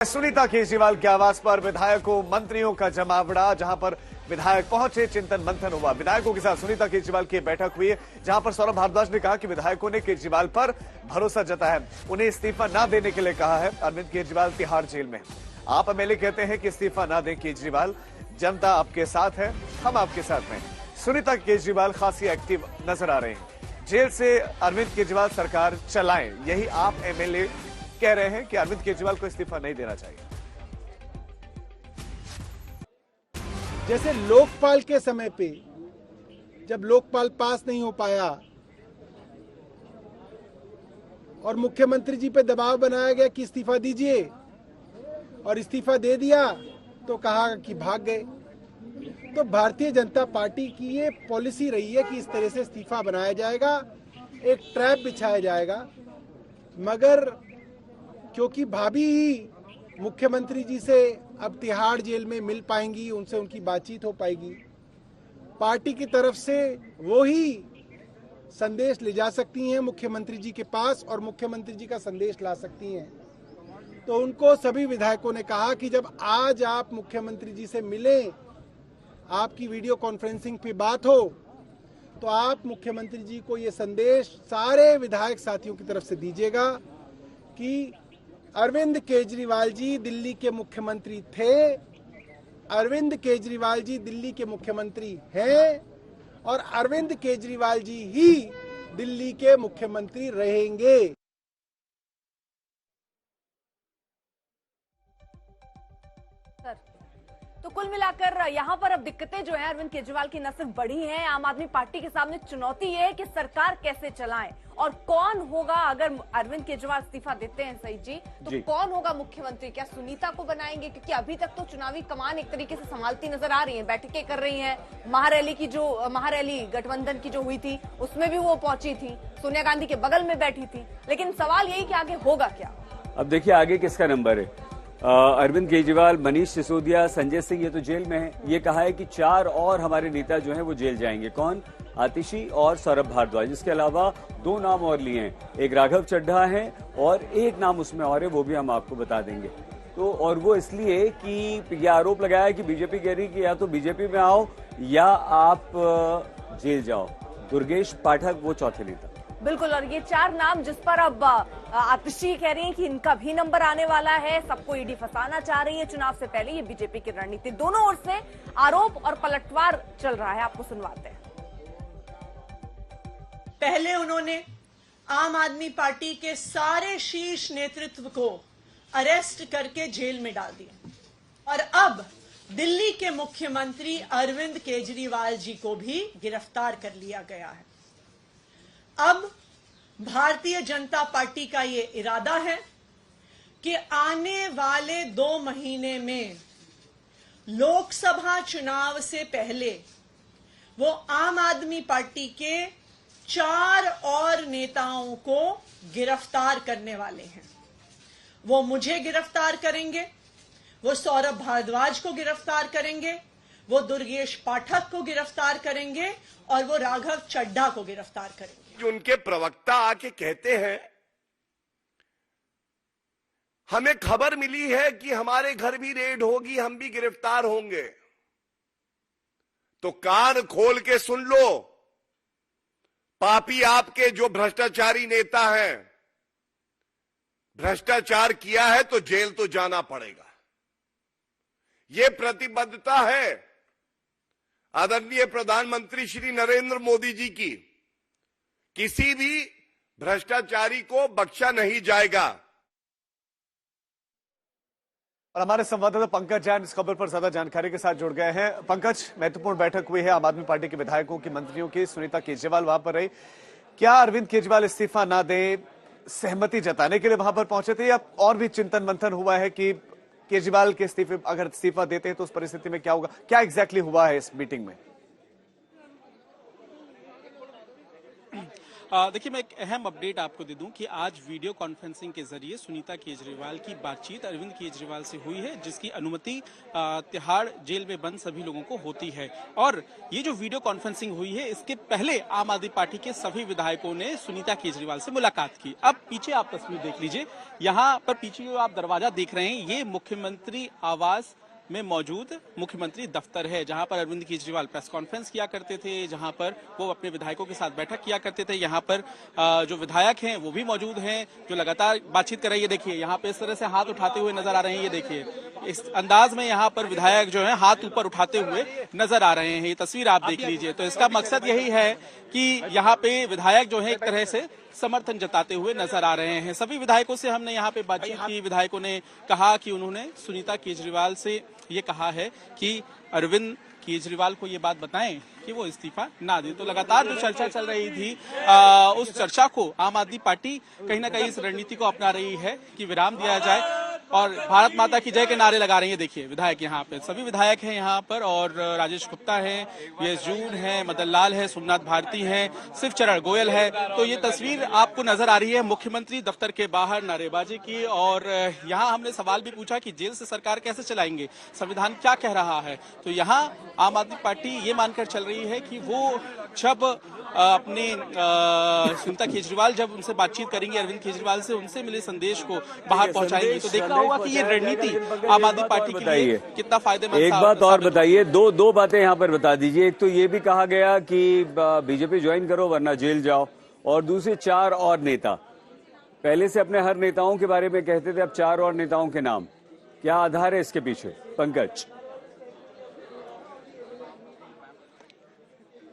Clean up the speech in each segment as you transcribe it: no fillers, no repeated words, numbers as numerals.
सुनीता केजरीवाल के आवास पर विधायकों मंत्रियों का जमावड़ा, जहां पर विधायक पहुंचे, चिंतन मंथन हुआ। विधायकों के साथ सुनीता केजरीवाल की बैठक हुई, जहां पर सौरभ भारद्वाज ने कहा कि विधायकों ने केजरीवाल पर भरोसा जताया है, उन्हें इस्तीफा न देने के लिए कहा है। अरविंद केजरीवाल तिहाड़ जेल में। आप एमएलए कहते हैं कि इस्तीफा न दें केजरीवाल, जनता आपके साथ है, हम आपके साथ हैं। सुनीता केजरीवाल खासी एक्टिव नजर आ रहे हैं। जेल से अरविंद केजरीवाल सरकार चलाएं, यही आप एमएलए कह रहे हैं कि अरविंद केजरीवाल को इस्तीफा नहीं देना चाहिए। जैसे लोकपाल के समय पे जब लोकपाल पास नहीं हो पाया और मुख्यमंत्री जी पे दबाव बनाया गया कि इस्तीफा दीजिए, और इस्तीफा दे दिया तो कहा कि भाग गए। तो भारतीय जनता पार्टी की ये पॉलिसी रही है कि इस तरह से इस्तीफा बनाया जाएगा, एक ट्रैप बिछाया जाएगा। मगर क्योंकि भाभी ही मुख्यमंत्री जी से अब तिहाड़ जेल में मिल पाएंगी, उनसे उनकी बातचीत हो पाएगी, पार्टी की तरफ से वो ही संदेश ले जा सकती हैं मुख्यमंत्री जी के पास और मुख्यमंत्री जी का संदेश ला सकती हैं। तो उनको सभी विधायकों ने कहा कि जब आज आप मुख्यमंत्री जी से मिलें, आपकी वीडियो कॉन्फ्रेंसिंग पे बात हो, तो आप मुख्यमंत्री जी को ये संदेश सारे विधायक साथियों की तरफ से दीजिएगा कि अरविंद केजरीवाल जी दिल्ली के मुख्यमंत्री थे, अरविंद केजरीवाल जी दिल्ली के मुख्यमंत्री हैं और अरविंद केजरीवाल जी ही दिल्ली के मुख्यमंत्री रहेंगे। तो कुल मिलाकर यहाँ पर अब दिक्कतें जो है अरविंद केजरीवाल की न सिर्फ बढ़ी हैं, आम आदमी पार्टी के सामने चुनौती ये है कि सरकार कैसे चलाएं और कौन होगा। अगर अरविंद केजरीवाल इस्तीफा देते हैं सही जी, तो कौन होगा मुख्यमंत्री? क्या सुनीता को बनाएंगे? क्योंकि अभी तक तो चुनावी कमान एक तरीके से संभालती नजर आ रही है, बैठकें कर रही हैं। महारैली गठबंधन की जो हुई थी उसमें भी वो पहुंची थी, सोनिया गांधी के बगल में बैठी थी। लेकिन सवाल यही कि आगे होगा क्या? अब देखिए आगे किसका नंबर है। अरविंद केजरीवाल, मनीष सिसोदिया, संजय सिंह, ये तो जेल में है। ये कहा है कि 4 और हमारे नेता जो हैं वो जेल जाएंगे। कौन? आतिशी और सौरभ भारद्वाज। इसके अलावा 2 नाम और लिए हैं, एक राघव चड्ढा है और एक नाम उसमें और है, वो भी हम आपको बता देंगे। तो और वो इसलिए कि ये आरोप लगाया है कि बीजेपी कह रही कि या तो बीजेपी में आओ या आप जेल जाओ। दुर्गेश पाठक वो चौथे नेता। बिल्कुल, और ये 4 नाम जिस पर अब आतिशी कह रही हैं कि इनका भी नंबर आने वाला है, सबको ईडी फंसाना चाह रही है चुनाव से पहले। ये बीजेपी की रणनीति, दोनों ओर से आरोप और पलटवार चल रहा है। आपको सुनवाते हैं। पहले उन्होंने आम आदमी पार्टी के सारे शीर्ष नेतृत्व को अरेस्ट करके जेल में डाल दिया और अब दिल्ली के मुख्यमंत्री अरविंद केजरीवाल जी को भी गिरफ्तार कर लिया गया है। अब भारतीय जनता पार्टी का ये इरादा है कि आने वाले 2 महीने में लोकसभा चुनाव से पहले वो आम आदमी पार्टी के 4 और नेताओं को गिरफ्तार करने वाले हैं। वो मुझे गिरफ्तार करेंगे, वो सौरभ भारद्वाज को गिरफ्तार करेंगे, वो दुर्गेश पाठक को गिरफ्तार करेंगे और वो राघव चड्ढा को गिरफ्तार करेंगे। उनके प्रवक्ता आके कहते हैं हमें खबर मिली है कि हमारे घर भी रेड होगी, हम भी गिरफ्तार होंगे। तो कान खोल के सुन लो, पापी आपके जो भ्रष्टाचारी नेता हैं, भ्रष्टाचार किया है तो जेल तो जाना पड़ेगा। यह प्रतिबद्धता है आदरणीय प्रधानमंत्री श्री नरेंद्र मोदी जी की। किसी भी भ्रष्टाचारी को बख्शा नहीं जाएगा। और हमारे संवाददाता पंकज जैन इस खबर पर ज्यादा जानकारी के साथ जुड़ गए हैं। पंकज, महत्वपूर्ण बैठक हुई है आम आदमी पार्टी के विधायकों की, मंत्रियों की। सुनीता केजरीवाल वहां पर रही। क्या अरविंद केजरीवाल इस्तीफा ना दें, सहमति जताने के लिए वहां पर पहुंचे थे, या और भी चिंतन मंथन हुआ है कि केजरीवाल के अगर इस्तीफा देते हैं तो उस परिस्थिति में क्या होगा? क्या एग्जैक्टली हुआ है इस मीटिंग में? देखिए, मैं एक अहम अपडेट आपको दे दूं कि आज वीडियो कॉन्फ्रेंसिंग के जरिए सुनीता केजरीवाल की बातचीत अरविंद केजरीवाल से हुई है, जिसकी अनुमति तिहाड़ जेल में बंद सभी लोगों को होती है। और ये जो वीडियो कॉन्फ्रेंसिंग हुई है, इसके पहले आम आदमी पार्टी के सभी विधायकों ने सुनीता केजरीवाल से मुलाकात की। अब पीछे आप तस्वीर देख लीजिए, यहाँ पर पीछे जो आप दरवाजा देख रहे हैं, ये मुख्यमंत्री आवास में मौजूद मुख्यमंत्री दफ्तर है, जहां पर अरविंद केजरीवाल प्रेस कॉन्फ्रेंस किया करते थे, जहां पर वो अपने विधायकों के साथ बैठक किया करते थे। यहां पर जो विधायक हैं वो भी मौजूद हैं, जो लगातार बातचीत कर रही है। देखिए, यहाँ पे इस तरह से हाथ उठाते हुए नजर आ रहे हैं। ये देखिए, इस अंदाज में यहाँ पर विधायक जो है हाथ ऊपर उठाते हुए नजर आ रहे हैं। ये तस्वीर आप देख लीजिए। तो इसका मकसद यही है कि यहाँ पे विधायक जो है एक तरह से समर्थन जताते हुए नजर आ रहे हैं। सभी विधायकों से हमने यहाँ पे बातचीत की। विधायकों ने कहा कि उन्होंने सुनीता केजरीवाल से ये कहा है कि अरविंद केजरीवाल को ये बात बताएं कि वो इस्तीफा ना दे। तो लगातार जो चर्चा चल रही थी, उस चर्चा को आम आदमी पार्टी कहीं ना कहीं इस रणनीति को अपना रही है कि विराम दिया जाए और भारत माता की जय के नारे लगा रही है। देखिए, विधायक यहाँ पे सभी विधायक हैं यहाँ पर, और राजेश गुप्ता है, वीएस जून है, मदन लाल है, सोमनाथ भारती है, शिव चरण गोयल है। तो ये तस्वीर आपको नजर आ रही है मुख्यमंत्री दफ्तर के बाहर नारेबाजी की। और यहाँ हमने सवाल भी पूछा कि जेल से सरकार कैसे चलाएंगे, संविधान क्या कह रहा है। तो यहाँ आम आदमी पार्टी ये मानकर चल रही है कि वो जब अपने सुनीता केजरीवाल जब उनसे बातचीत करेंगे, अरविंद केजरीवाल से उनसे मिले संदेश को बाहर पहुंचाएंगे। तो देखना होगा कि ये रणनीति आम आदमी पार्टी के लिए कितना फायदेमंद। एक बात और बताइए, दो बातें यहाँ पर बता दीजिए। एक तो ये भी कहा गया कि बीजेपी ज्वाइन करो वरना जेल जाओ, और दूसरे 4 और नेता। पहले से अपने हर नेताओं के बारे में कहते थे, अब 4 और नेताओं के नाम। क्या आधार है इसके पीछे, पंकज?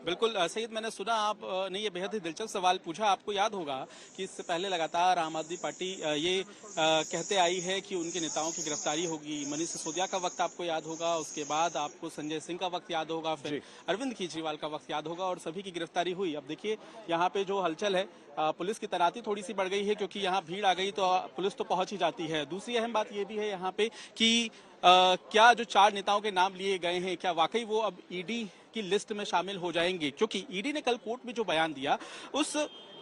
बिल्कुल सईद, मैंने सुना आपने ये बेहद ही दिलचस्प सवाल पूछा। आपको याद होगा कि इससे पहले लगातार आम आदमी पार्टी ये कहते आई है कि उनके नेताओं की गिरफ्तारी होगी। मनीष सिसोदिया का वक्त आपको याद होगा, उसके बाद आपको संजय सिंह का वक्त याद होगा, फिर अरविंद केजरीवाल का वक्त याद होगा, और सभी की गिरफ्तारी हुई। अब देखिए, यहाँ पे जो हलचल है, पुलिस की तैनाती थोड़ी सी बढ़ गई है, क्योंकि यहाँ भीड़ आ गई तो पुलिस तो पहुंच ही जाती है। दूसरी अहम बात ये भी है यहाँ पे कि क्या जो 4 नेताओं के नाम लिए गए हैं, क्या वाकई वो अब ईडी की लिस्ट में शामिल हो जाएंगे? क्योंकि ईडी ने कल कोर्ट में जो बयान दिया, उस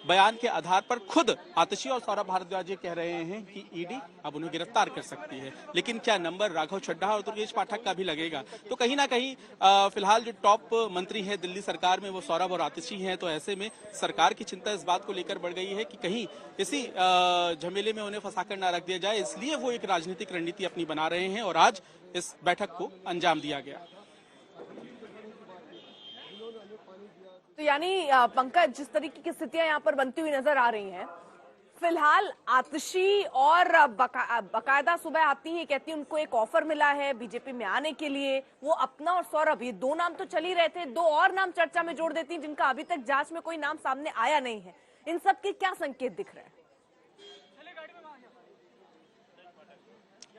बयान के आधार पर खुद आतिशी और सौरभ भारद्वाज कह रहे हैं कि ईडी अब उन्हें गिरफ्तार कर सकती है। लेकिन क्या नंबर राघव चड्ढा और दुर्गेश पाठक का भी लगेगा? तो कहीं ना कहीं फिलहाल जो टॉप मंत्री है दिल्ली सरकार में, वो सौरभ और आतिशी हैं। तो ऐसे में सरकार की चिंता इस बात को लेकर बढ़ गई है कि कहीं इसी झमेले में उन्हें फंसाकर ना रख दिया जाए, इसलिए वो एक राजनीतिक रणनीति अपनी बना रहे हैं, और आज इस बैठक को अंजाम दिया गया। तो यानी पंकज, जिस तरीके की स्थितियां यहाँ पर बनती हुई नजर आ रही हैं, फिलहाल आतिशी और बकायदा सुबह आती हैं, कहती हैं उनको एक ऑफर मिला है बीजेपी में आने के लिए। वो अपना और सौरभ, ये 2 नाम तो चल ही रहे थे, 2 और नाम चर्चा में जोड़ देती हैं जिनका अभी तक जांच में कोई नाम सामने आया नहीं है। इन सब के क्या संकेत दिख रहे हैं?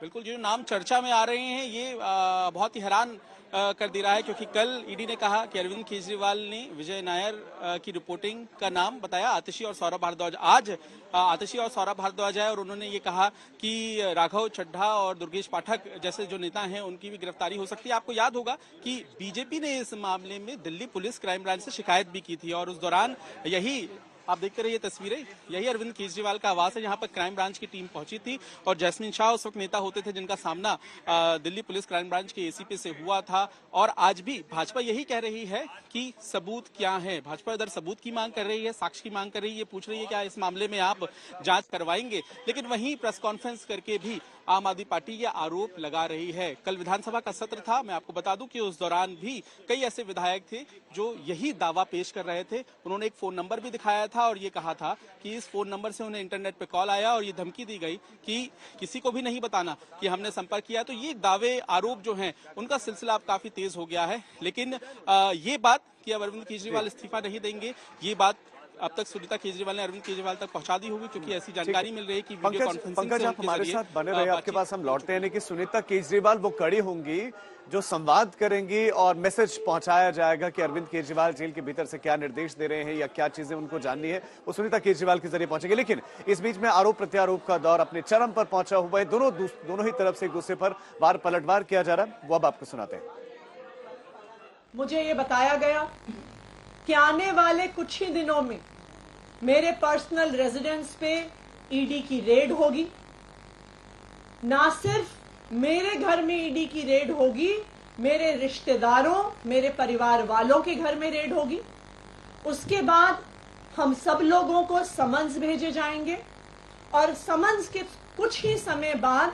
बिल्कुल, जो नाम चर्चा में आ रहे हैं ये बहुत ही हैरान कर दे रहा है, क्योंकि कल ईडी ने कहा कि अरविंद केजरीवाल ने विजय नायर की रिपोर्टिंग का नाम बताया, आतिशी और सौरभ भारद्वाज। आज आतिशी और सौरभ भारद्वाज आए और उन्होंने ये कहा कि राघव चड्ढा और दुर्गेश पाठक जैसे जो नेता हैं उनकी भी गिरफ्तारी हो सकती है। आपको याद होगा कि बीजेपी ने इस मामले में दिल्ली पुलिस क्राइम ब्रांच से शिकायत भी की थी, और उस दौरान यही आप देखते रहिए तस्वीरें, यही अरविंद केजरीवाल का आवास है, जहां पर क्राइम ब्रांच की टीम पहुंची थी, और जैस्मिन शाह उस वक्त नेता होते थे जिनका सामना दिल्ली पुलिस क्राइम ब्रांच के एसीपी से हुआ था। और आज भी भाजपा यही कह रही है कि सबूत क्या है। भाजपा इधर सबूत की मांग कर रही है, साक्ष्य की मांग कर रही है, पूछ रही है क्या इस मामले में आप जांच करवाएंगे। लेकिन वहीं प्रेस कॉन्फ्रेंस करके भी आम आदमी पार्टी ये आरोप लगा रही है। कल विधानसभा का सत्र था, मैं आपको बता दूं कि उस दौरान भी कई ऐसे विधायक थे जो यही दावा पेश कर रहे थे। उन्होंने एक फोन नंबर भी दिखाया था और ये कहा था कि इस फोन नंबर से उन्हें इंटरनेट पे कॉल आया और ये धमकी दी गई कि किसी को भी नहीं बताना कि हमने संपर्क किया। तो ये दावे आरोप जो हैं उनका सिलसिला अब काफी तेज हो गया है। लेकिन ये बात कि अब अरविंद केजरीवाल इस्तीफा नहीं देंगे, ये बात अब तक सुनीता केजरीवाल ने अरविंद केजरीवाल तक पहुंचा दी होगी, क्योंकि ऐसी जानकारी मिल रही है कि वीडियो कॉन्फ्रेंसिंग पंकज, आप हमारे साथ बने रहे, आपके पास हम लौटते हैं। कि सुनीता केजरीवाल वो कड़ी होंगी जो संवाद करेंगी और मैसेज पहुंचाया जाएगा कि अरविंद केजरीवाल जेल के भीतर से क्या निर्देश दे रहे हैं या क्या चीजें उनको जाननी है, वो सुनीता केजरीवाल के जरिए पहुंचेगी। लेकिन इस बीच में आरोप प्रत्यारोप का दौर अपने चरम पर पहुंचा हुआ है। दोनों ही तरफ से एक दूसरे पर वार पलटवार किया जा रहा है, वो अब आपको सुनाते हैं। मुझे ये बताया गया कि आने वाले कुछ ही दिनों में मेरे पर्सनल रेजिडेंस पे ईडी की रेड होगी। ना सिर्फ मेरे घर में ईडी की रेड होगी, मेरे रिश्तेदारों, मेरे परिवार वालों के घर में रेड होगी। उसके बाद हम सब लोगों को समन्स भेजे जाएंगे और समन्स के कुछ ही समय बाद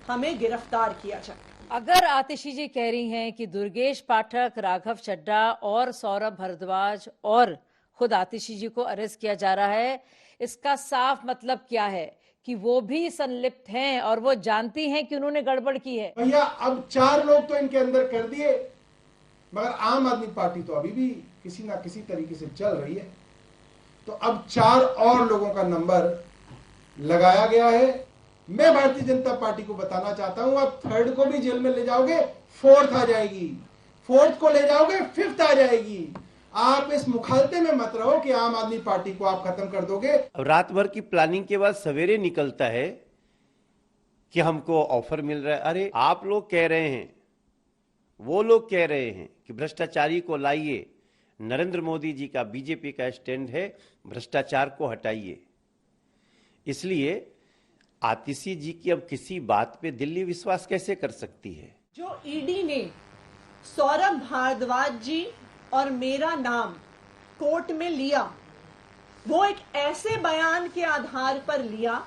हमें गिरफ्तार किया जाएगा। अगर आतिशी जी कह रही हैं कि दुर्गेश पाठक, राघव चड्ढा और सौरभ भारद्वाज और खुद आतिशी जी को अरेस्ट किया जा रहा है, इसका साफ मतलब क्या है कि वो भी संलिप्त हैं और वो जानती हैं कि उन्होंने गड़बड़ की है। भैया अब 4 लोग तो इनके अंदर कर दिए, मगर आम आदमी पार्टी तो अभी भी किसी ना किसी तरीके से चल रही है। तो अब 4 और लोगों का नंबर लगाया गया है। मैं भारतीय जनता पार्टी को बताना चाहता हूं, अब 3rd को भी जेल में ले जाओगे, 4th आ जाएगी, 4th को ले जाओगे, 5th आ जाएगी। आप इस मुखालते में मत रहो कि आम आदमी पार्टी को आप खत्म कर दोगे। रात भर की प्लानिंग के बाद सवेरे निकलता है कि हमको ऑफर मिल रहा है। अरे आप लोग कह रहे हैं, वो लोग कह रहे हैं कि भ्रष्टाचारी को लाइए। नरेंद्र मोदी जी का, बीजेपी का स्टैंड है भ्रष्टाचार को हटाइए। इसलिए आतिशी जी की अब किसी बात पे दिल्ली विश्वास कैसे कर सकती है? जो ईडी ने सौरभ भारद्वाज जी और मेरा नाम कोर्ट में लिया, वो एक ऐसे बयान के आधार पर लिया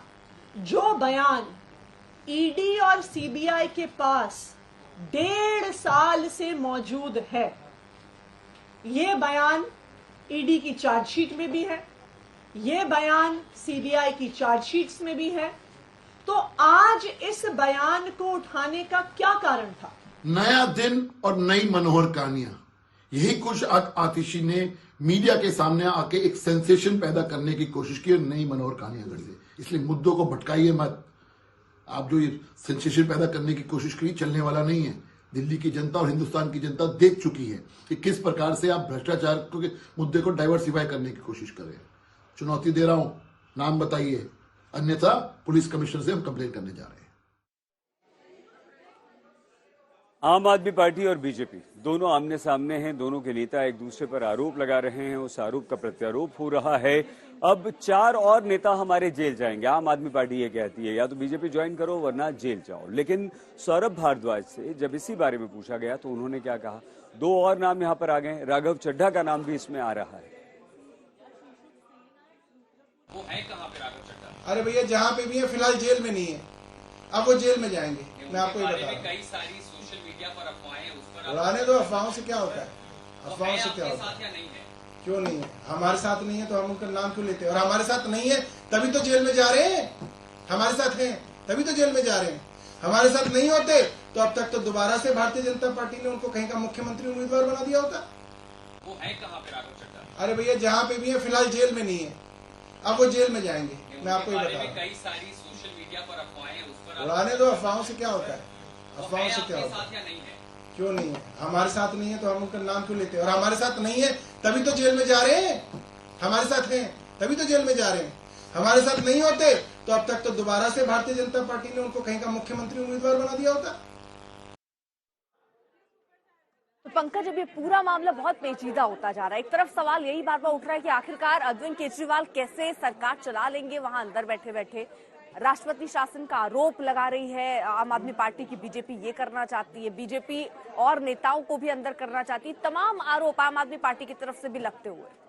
जो बयान ईडी और सीबीआई के पास 1.5 साल से मौजूद है। ये बयान ईडी की चार्जशीट में भी है, ये बयान सीबीआई की चार्जशीट्स में भी है। तो आज इस बयान को उठाने का क्या कारण था? नया दिन और नई मनोहर कहानियां, यही कुछ आतिशी ने मीडिया के सामने आके एक सेंसेशन पैदा करने की कोशिश की और नई मनोहर कहानियां कर दी। इसलिए मुद्दों को भटकाइए मत। आप जो ये सेंसेशन पैदा करने की कोशिश करी, चलने वाला नहीं है। दिल्ली की जनता और हिंदुस्तान की जनता देख चुकी है कि किस प्रकार से आप भ्रष्टाचार के मुद्दे को डाइवर्सिफाई करने की कोशिश कर रहे हैं। चुनौती दे रहा हूं, नाम बताइए, अन्यथा पुलिस कमिश्नर से हम कंप्लेन करने जा रहे हैं। आम आदमी पार्टी और बीजेपी दोनों आमने सामने हैं। दोनों के नेता एक दूसरे पर आरोप लगा रहे हैं, उस आरोप का प्रत्यारोप हो रहा है। अब 4 और नेता हमारे जेल जाएंगे। आम आदमी पार्टी ये कहती है या तो बीजेपी ज्वाइन करो वरना जेल जाओ। लेकिन सौरभ भारद्वाज से जब इसी बारे में पूछा गया तो उन्होंने क्या कहा? 2 और नाम यहां पर आ गए। राघव चड्ढा का नाम भी इसमें आ रहा है। वो है कहां पे राघव चड्ढा? अरे भैया जहाँ पे भी है फिलहाल जेल में नहीं है, अब वो जेल में जाएंगे। मैं आपको ये बता रहा हूँ, कई सारी सोशल मीडिया पर अफवाहें, उस पर उड़ाने दो। अफवाहों से क्या होता है? अफवाहों से क्या होता है? नहीं है? क्यों नहीं है? हमारे साथ नहीं है तो हम उनका नाम क्यों लेते हैं? और हमारे साथ नहीं है तभी तो जेल में जा रहे हैं। हमारे साथ हैं तभी तो जेल में जा रहे हैं। हमारे साथ नहीं होते तो अब तक तो दोबारा से भारतीय जनता पार्टी ने उनको कहीं का मुख्यमंत्री उम्मीदवार बना दिया होता। वो है कहां पे राघव चड्ढा? अरे भैया जहाँ पे भी है फिलहाल जेल में नहीं है, अब वो जेल में जाएंगे। मैं आपको ये बता रहा हूँ, कई सारी सोशल मीडिया पर अफवाहें, उस पर उड़ाने दो। अफवाहों से क्या होता है? अफवाहों से क्या होता है? नहीं है? क्यों नहीं है? हमारे साथ नहीं है तो हम उनका नाम क्यों लेते हैं? और हमारे साथ नहीं है तभी तो जेल में जा रहे हैं। हमारे साथ हैं तभी तो जेल में जा रहे हैं। हमारे साथ नहीं होते तो अब तक तो दोबारा से भारतीय जनता पार्टी ने उनको कहीं का मुख्यमंत्री उम्मीदवार बना दिया होता। तो पंकज, अब ये पूरा मामला बहुत पेचीदा होता जा रहा है। एक तरफ सवाल यही बार बार उठ रहा है कि आखिरकार अरविंद केजरीवाल कैसे सरकार चला लेंगे वहां अंदर बैठे बैठे। राष्ट्रपति शासन का आरोप लगा रही है आम आदमी पार्टी की। बीजेपी ये करना चाहती है, बीजेपी और नेताओं को भी अंदर करना चाहती है। तमाम आरोप आम आदमी पार्टी की तरफ से भी लगते हुए।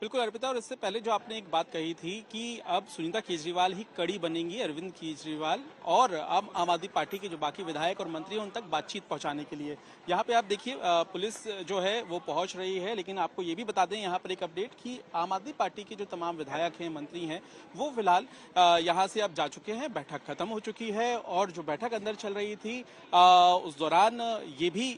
बिल्कुल अर्पिता, और इससे पहले जो आपने एक बात कही थी कि अब सुनीता केजरीवाल ही कड़ी बनेंगी अरविंद केजरीवाल और अब आम आदमी पार्टी के जो बाकी विधायक और मंत्री हैं उन तक बातचीत पहुंचाने के लिए। यहाँ पे आप देखिए पुलिस जो है वो पहुंच रही है। लेकिन आपको ये भी बता दें यहाँ पर एक अपडेट कि आम आदमी पार्टी के जो तमाम विधायक हैं, मंत्री हैं, वो फिलहाल यहाँ से अब जा चुके हैं। बैठक खत्म हो चुकी है और जो बैठक अंदर चल रही थी उस दौरान ये भी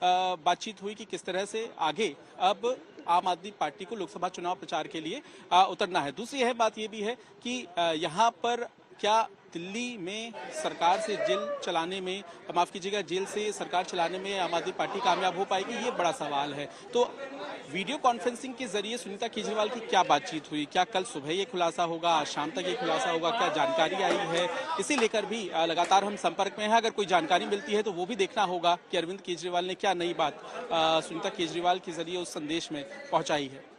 बातचीत हुई कि किस तरह से आगे अब आम आदमी पार्टी को लोकसभा चुनाव प्रचार के लिए उतरना है। दूसरी बात ये भी है कि यहाँ पर क्या दिल्ली में सरकार से जेल चलाने में, माफ कीजिएगा, जेल से सरकार चलाने में आम आदमी पार्टी कामयाब हो पाएगी, ये बड़ा सवाल है। तो वीडियो कॉन्फ्रेंसिंग के जरिए सुनीता केजरीवाल की क्या बातचीत हुई, क्या कल सुबह ये खुलासा होगा, आज शाम तक ये खुलासा होगा, क्या जानकारी आई है, इसी लेकर भी लगातार हम संपर्क में हैं। अगर कोई जानकारी मिलती है तो वो भी देखना होगा कि अरविंद केजरीवाल ने क्या नई बात सुनीता केजरीवाल के जरिए उस संदेश में पहुंचाई है।